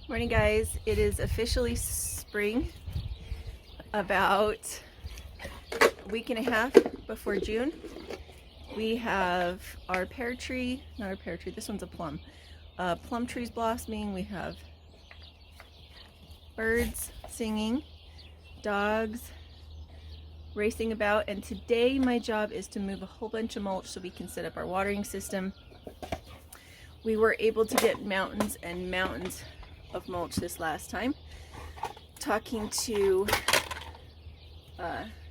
Morning guys, it is officially spring, about a week and a half before June. We have our pear tree, not our pear tree, this one's a plum. Plum trees blossoming, we have birds singing, dogs racing about, and today my job is to move a whole bunch of mulch so we can set up our watering system. We were able to get mountains and mountains of mulch this last time. Talking to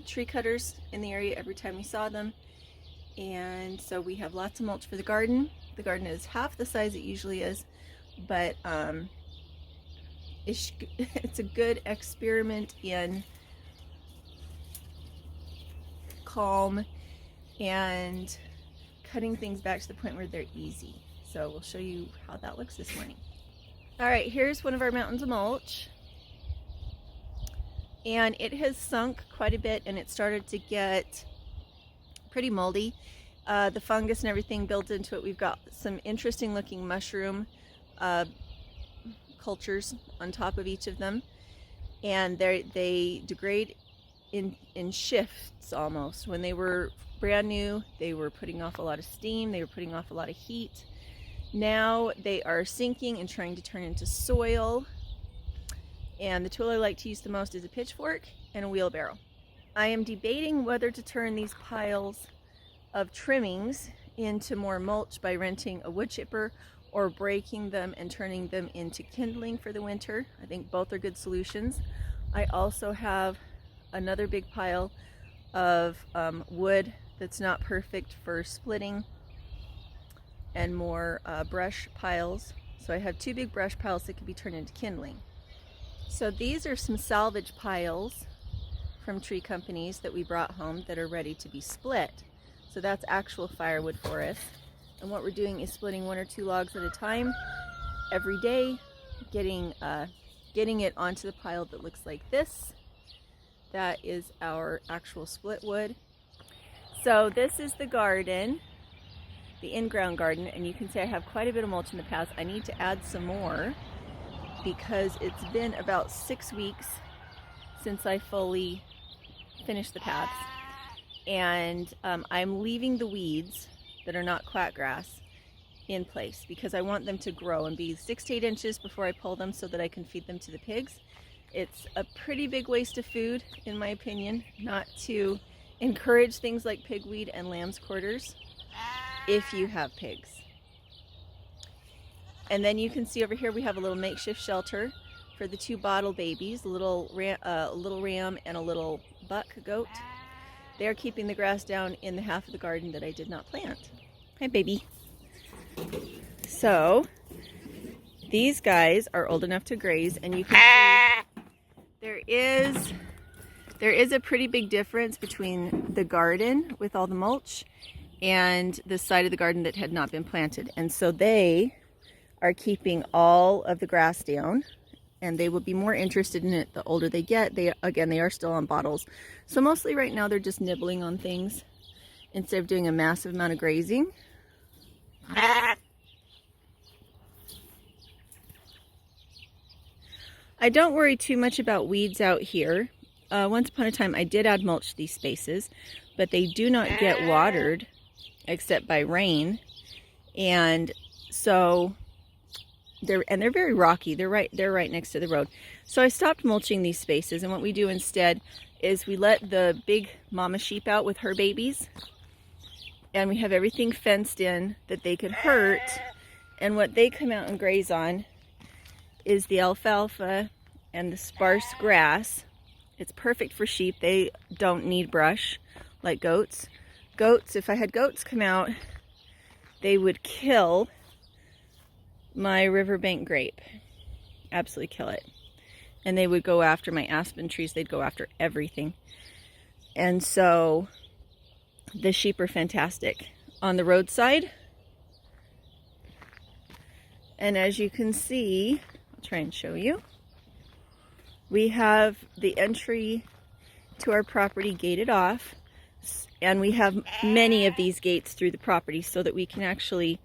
tree cutters in the area every time we saw them, and so we have lots of mulch for the garden. The garden is half the size it usually is, but it's a good experiment in calm and cutting things back to the point where they're easy. So we'll show you how that looks this morning. All right, here's one of our mountains of mulch, and it has sunk quite a bit and it started to get pretty moldy. The fungus and everything built into it. We've got some interesting looking mushroom cultures on top of each of them, and they degrade in shifts almost. When they were brand new, they were putting off a lot of steam, they were putting off a lot of heat. Now they are sinking and trying to turn into soil, and the tool I like to use the most is a pitchfork and a wheelbarrow. I am debating whether to turn these piles of trimmings into more mulch by renting a wood chipper or breaking them and turning them into kindling for the winter. I think both are good solutions. I also have another big pile of wood that's not perfect for splitting, and more brush piles. So I have two big brush piles that could be turned into kindling. So these are some salvage piles from tree companies that we brought home that are ready to be split. So that's actual firewood for us. And what we're doing is splitting 1 or 2 logs at a time every day, getting it onto the pile that looks like this. That is our actual split wood. So this is the garden, the in-ground garden, and you can see I have quite a bit of mulch in the paths. I need to add some more because it's been about 6 weeks since I fully finished the paths, and I'm leaving the weeds that are not quackgrass in place because I want them to grow and be 6 to 8 inches before I pull them so that I can feed them to the pigs. It's a pretty big waste of food, in my opinion, not to encourage things like pigweed and lamb's quarters if you have pigs. And then you can see over here we have a little makeshift shelter for the 2 bottle babies, a little ram and a little buck goat. They're keeping the grass down in the half of the garden that I did not plant. Hi, baby. So these guys are old enough to graze, and you can see there is a pretty big difference between the garden with all the mulch and the side of the garden that had not been planted. And so they are keeping all of the grass down, and they will be more interested in it the older they get. They are still on bottles. So mostly right now they're just nibbling on things instead of doing a massive amount of grazing. I don't worry too much about weeds out here. Once upon a time I did add mulch to these spaces, but they do not get watered except by rain, and so they're very rocky. They're right next to the road. So I stopped mulching these spaces, and what we do instead is we let the big mama sheep out with her babies, and we have everything fenced in that they could hurt, and what they come out and graze on is the alfalfa and the sparse grass. It's perfect for sheep. They don't need brush like goats. If I had goats come out, they would kill my riverbank grape. Absolutely kill it. And they would go after my aspen trees. They'd go after everything. And so the sheep are fantastic on the roadside. And as you can see, I'll try and show you. We have the entry to our property gated off, and we have many of these gates through the property so that we can actually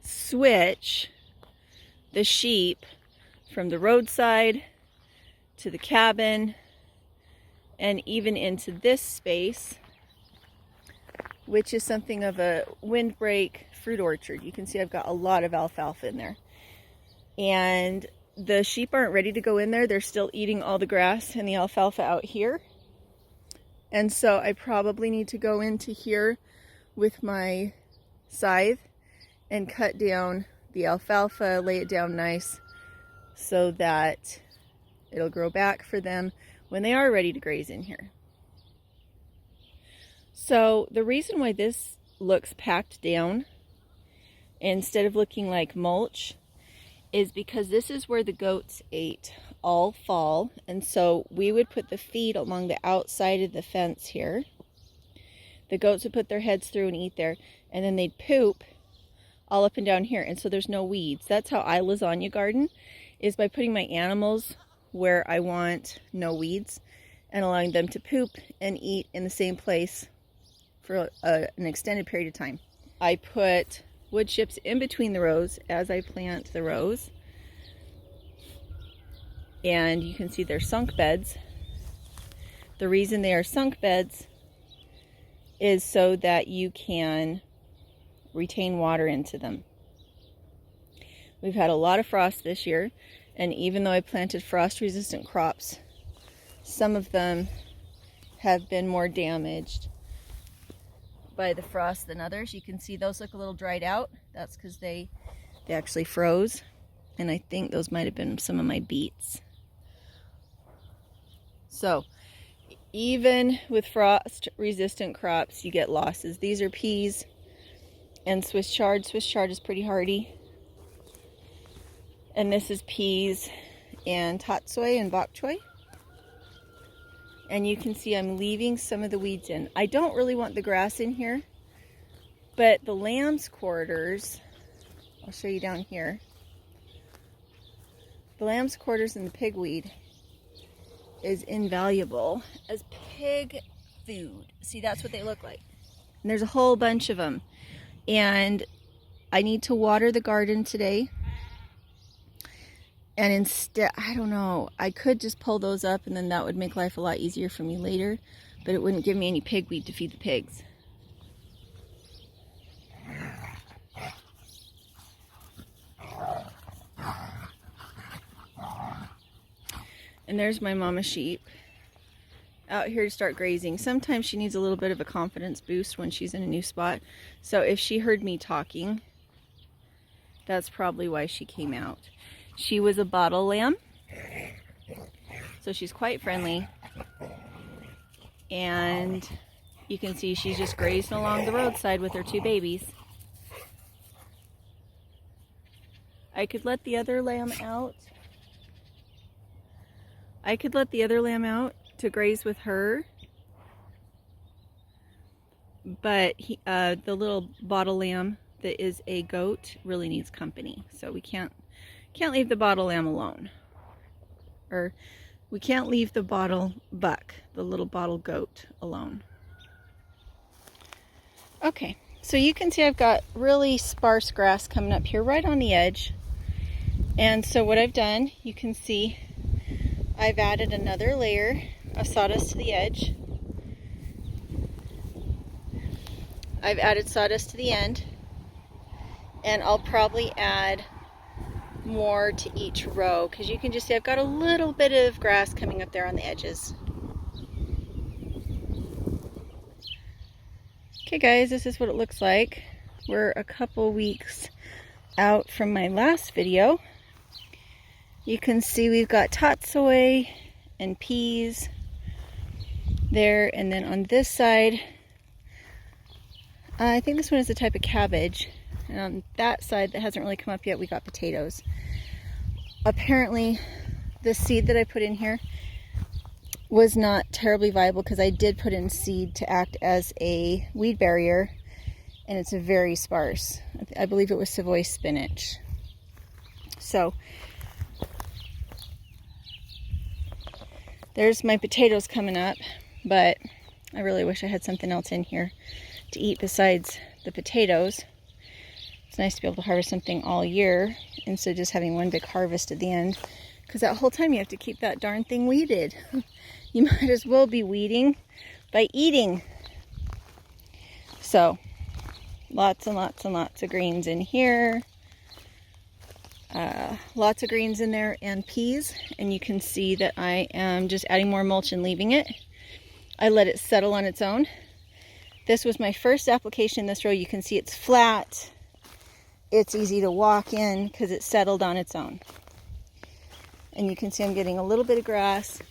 switch the sheep from the roadside to the cabin and even into this space, which is something of a windbreak fruit orchard. You can see I've got a lot of alfalfa in there. And the sheep aren't ready to go in there. They're still eating all the grass and the alfalfa out here. And so I probably need to go into here with my scythe and cut down the alfalfa, lay it down nice so that it'll grow back for them when they are ready to graze in here. So the reason why this looks packed down instead of looking like mulch is because this is where the goats ate all fall, and so we would put the feed along the outside of the fence here. The goats would put their heads through and eat there, and then they'd poop all up and down here, and so there's no weeds. That's how I lasagna garden, is by putting my animals where I want no weeds and allowing them to poop and eat in the same place for an extended period of time. I put wood chips in between the rows as I plant the rows, and you can see they're sunk beds. The reason they are sunk beds is so that you can retain water into them. We've had a lot of frost this year, and even though I planted frost resistant crops, some of them have been more damaged by the frost than others. You can see those look a little dried out. That's because they actually froze, and I think those might have been some of my beets. So even with frost resistant crops, you get losses. These are peas and Swiss chard. Swiss chard is pretty hardy. And this is peas and tatsoi and bok choy. And you can see I'm leaving some of the weeds in. I don't really want the grass in here, but the lamb's quarters, I'll show you down here. The lamb's quarters and the pigweed is invaluable as pig food. See, that's what they look like. And there's a whole bunch of them. And I need to water the garden today. And instead, I don't know, I could just pull those up and then that would make life a lot easier for me later, but it wouldn't give me any pigweed to feed the pigs. And there's my mama sheep out here to start grazing. Sometimes she needs a little bit of a confidence boost when she's in a new spot. So if she heard me talking, that's probably why she came out. She was a bottle lamb, so she's quite friendly, and you can see she's just grazing along the roadside with her two babies. I could let the other lamb out. To graze with her, but the little bottle lamb that is a goat really needs company, so we can't leave the bottle lamb alone. Or we can't leave the bottle buck, the little bottle goat, alone. Okay, so you can see I've got really sparse grass coming up here right on the edge. And so what I've done, you can see I've added another layer of sawdust to the edge. I've added sawdust to the end, and I'll probably add more to each row because you can just see I've got a little bit of grass coming up there on the edges. Okay guys, this is what it looks like. We're a couple weeks out from my last video. You can see we've got tatsoi and peas there, and then on this side, I think this one is a type of cabbage. And on that side that hasn't really come up yet, we got potatoes. Apparently, the seed that I put in here was not terribly viable because I did put in seed to act as a weed barrier, and it's very sparse. I believe it was Savoy spinach. So, there's my potatoes coming up, but I really wish I had something else in here to eat besides the potatoes. It's nice to be able to harvest something all year instead of just having one big harvest at the end. Because that whole time you have to keep that darn thing weeded. You might as well be weeding by eating. So, lots and lots and lots of greens in here. Lots of greens in there and peas. And you can see that I am just adding more mulch and leaving it. I let it settle on its own. This was my first application in this row. You can see it's flat. It's easy to walk in because it settled on its own. And you can see I'm getting a little bit of grass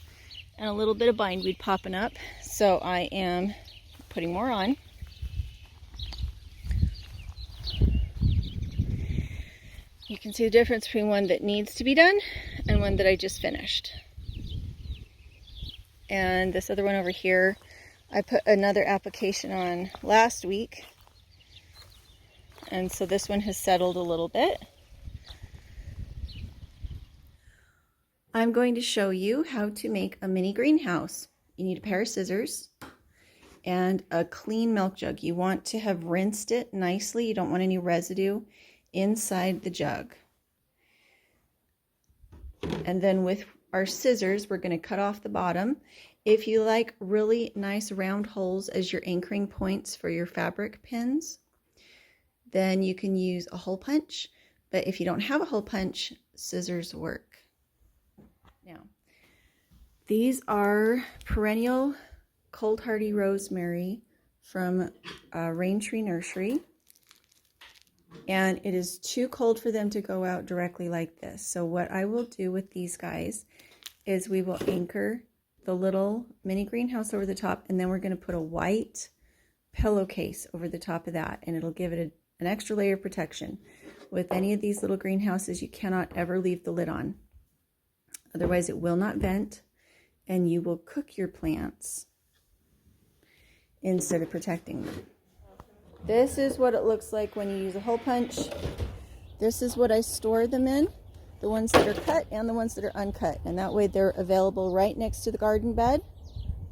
and a little bit of bindweed popping up. So I am putting more on. You can see the difference between one that needs to be done and one that I just finished. And this other one over here, I put another application on last week. And so this one has settled a little bit. I'm going to show you how to make a mini greenhouse. You need a pair of scissors and a clean milk jug. You want to have rinsed it nicely. You don't want any residue inside the jug. And then with our scissors, we're going to cut off the bottom. If you like really nice round holes as your anchoring points for your fabric pins, then you can use a hole punch. But if you don't have a hole punch, scissors work. Now, these are perennial cold hardy rosemary from Rain Tree Nursery. And it is too cold for them to go out directly like this. So what I will do with these guys is we will anchor the little mini greenhouse over the top, and then we're going to put a white pillowcase over the top of that, and it'll give it an extra layer of protection. With any of these little greenhouses, you cannot ever leave the lid on. Otherwise it will not vent, and you will cook your plants instead of protecting them. This is what it looks like when you use a hole punch. This is what I store them in, the ones that are cut and the ones that are uncut. And that way they're available right next to the garden bed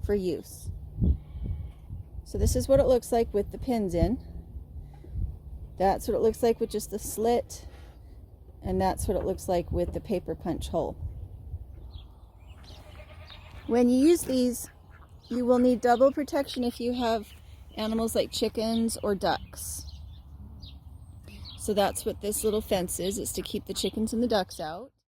for use. So this is what it looks like with the pins in. That's what it looks like with just the slit. And that's what it looks like with the paper punch hole. When you use these, you will need double protection if you have animals like chickens or ducks. So that's what this little fence is. It's to keep the chickens and the ducks out.